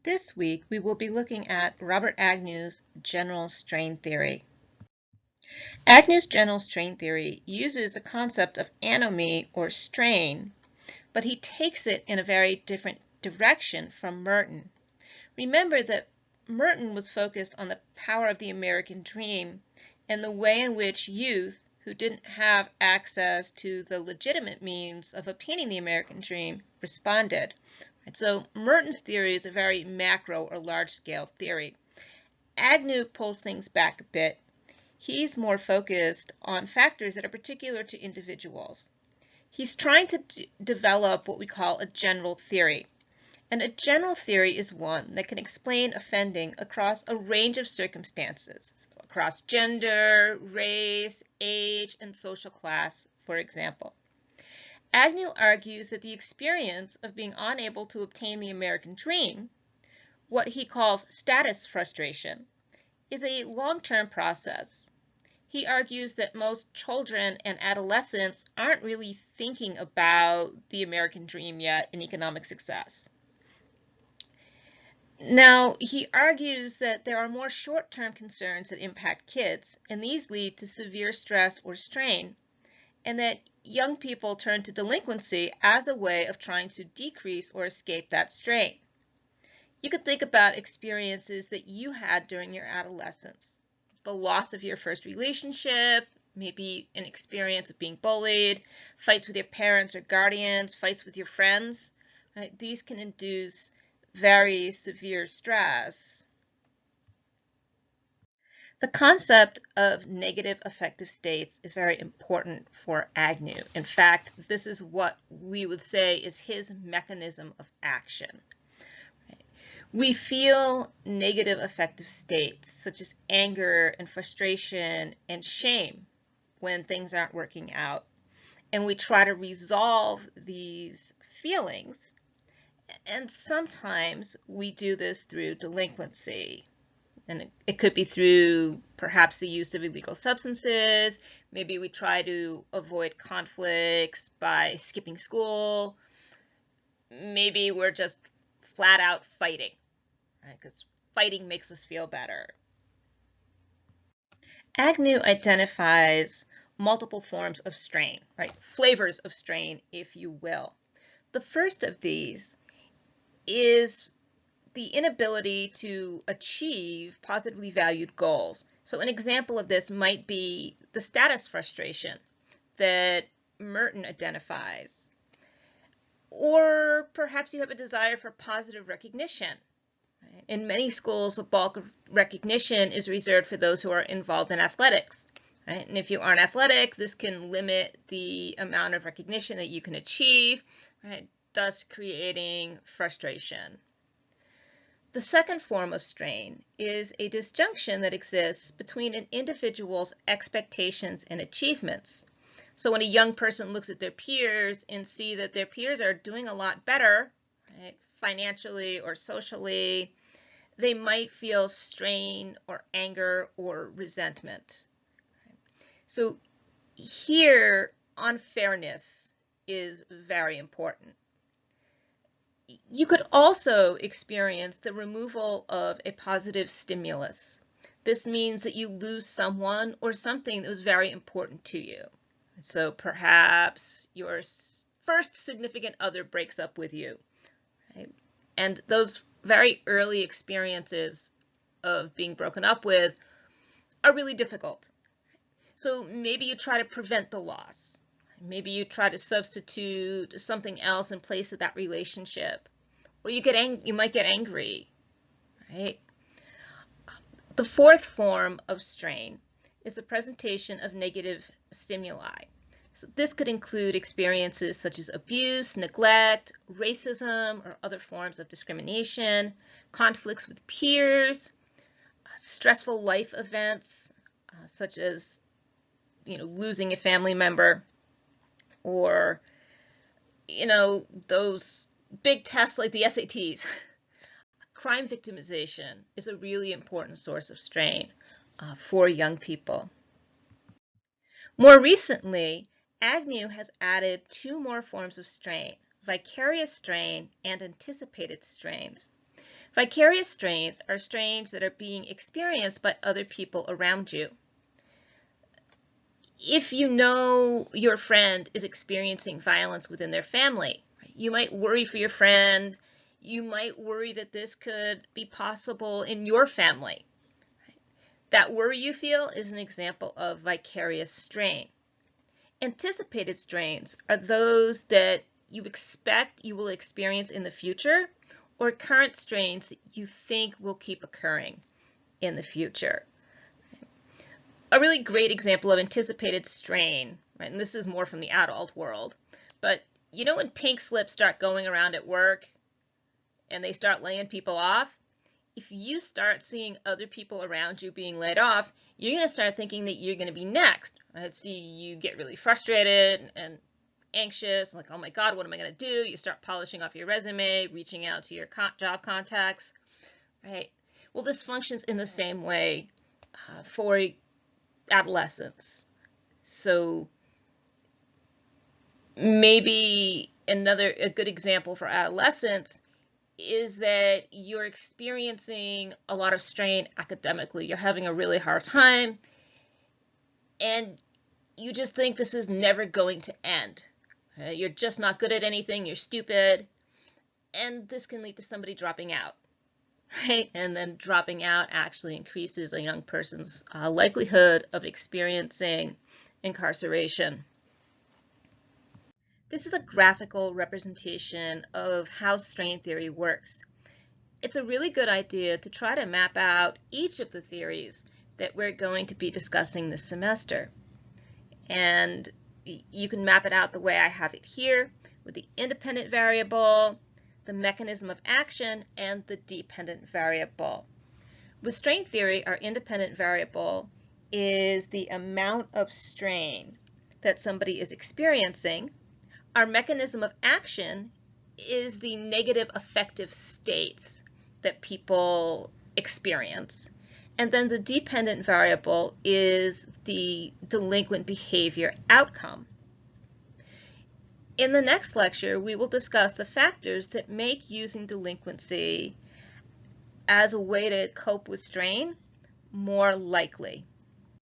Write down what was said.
This week, we will be looking at Robert Agnew's general strain theory. Agnew's general strain theory uses the concept of anomie or strain, but he takes it in a very different direction from Merton. Remember that Merton was focused on the power of the American dream and the way in which youth who didn't have access to the legitimate means of obtaining the American dream responded. So Merton's theory is a very macro or large-scale theory. Agnew pulls things back a bit. He's more focused on factors that are particular to individuals. He's trying to develop what we call a general theory. And a general theory is one that can explain offending across a range of circumstances, across gender, race, age, and social class, for example. Agnew argues that the experience of being unable to obtain the American dream, what he calls status frustration, is a long-term process. He argues that most children and adolescents aren't really thinking about the American dream yet in economic success. Now, he argues that there are more short-term concerns that impact kids, and these lead to severe stress or strain, and that young people turn to delinquency as a way of trying to decrease or escape that strain. You could think about experiences that you had during your adolescence. The loss of your first relationship, maybe an experience of being bullied, fights with your parents or guardians, fights with your friends. Right? These can induce very severe stress. The concept of negative affective states is very important for Agnew. In fact, this is what we would say is his mechanism of action. We feel negative affective states such as anger and frustration and shame when things aren't working out. And we try to resolve these feelings. And sometimes we do this through delinquency. And it could be through perhaps the use of illegal substances. Maybe we try to avoid conflicts by skipping school. Maybe we're just flat out fighting, right? Because fighting makes us feel better. Agnew identifies multiple forms of strain, right? Flavors of strain, if you will. The first of these is the inability to achieve positively valued goals. So an example of this might be the status frustration that Merton identifies. Or perhaps you have a desire for positive recognition. In many schools, a bulk of recognition is reserved for those who are involved in athletics. Right? And if you aren't athletic, this can limit the amount of recognition that you can achieve, right? Thus creating frustration. The second form of strain is a disjunction that exists between an individual's expectations and achievements. So when a young person looks at their peers and see that their peers are doing a lot better, right, financially or socially, they might feel strain or anger or resentment. So here, unfairness is very important. You could also experience the removal of a positive stimulus. This means that you lose someone or something that was very important to you. So perhaps your first significant other breaks up with you, right? And those very early experiences of being broken up with are really difficult. So maybe you try to prevent the loss. Maybe you try to substitute something else in place of that relationship, or you might get angry, right? The fourth form of strain is the presentation of negative stimuli. So this could include experiences such as abuse, neglect, racism, or other forms of discrimination, conflicts with peers, stressful life events such as losing a family member, or those big tests like the SATs. Crime victimization is a really important source of strain for young people. More recently, Agnew has added two more forms of strain, vicarious strain and anticipated strains. Vicarious strains are strains that are being experienced by other people around you. If you know your friend is experiencing violence within their family, you might worry for your friend. You might worry that this could be possible in your family. That worry you feel is an example of vicarious strain. Anticipated strains are those that you expect you will experience in the future, or current strains that you think will keep occurring in the future. A really great example of anticipated strain, right, and this is more from the adult world, but you know when pink slips start going around at work and they start laying people off? If you start seeing other people around you being laid off, you're going to start thinking that you're going to be next. Right? So you get really frustrated and anxious, like, oh my God, what am I going to do? You start polishing off your resume, reaching out to your job contacts, right? Well, this functions in the same way for adolescents. So maybe a good example for adolescents is that you're experiencing a lot of strain academically. You're having a really hard time, and you just think this is never going to end. You're just not good at anything, you're stupid, and this can lead to somebody dropping out. Right? And then dropping out actually increases a young person's likelihood of experiencing incarceration. This is a graphical representation of how strain theory works. It's a really good idea to try to map out each of the theories that we're going to be discussing this semester. And you can map it out the way I have it here, with the independent variable, the mechanism of action, and the dependent variable. With strain theory, our independent variable is the amount of strain that somebody is experiencing. Our mechanism of action is the negative affective states that people experience. And then the dependent variable is the delinquent behavior outcome. In the next lecture, we will discuss the factors that make using delinquency as a way to cope with strain more likely.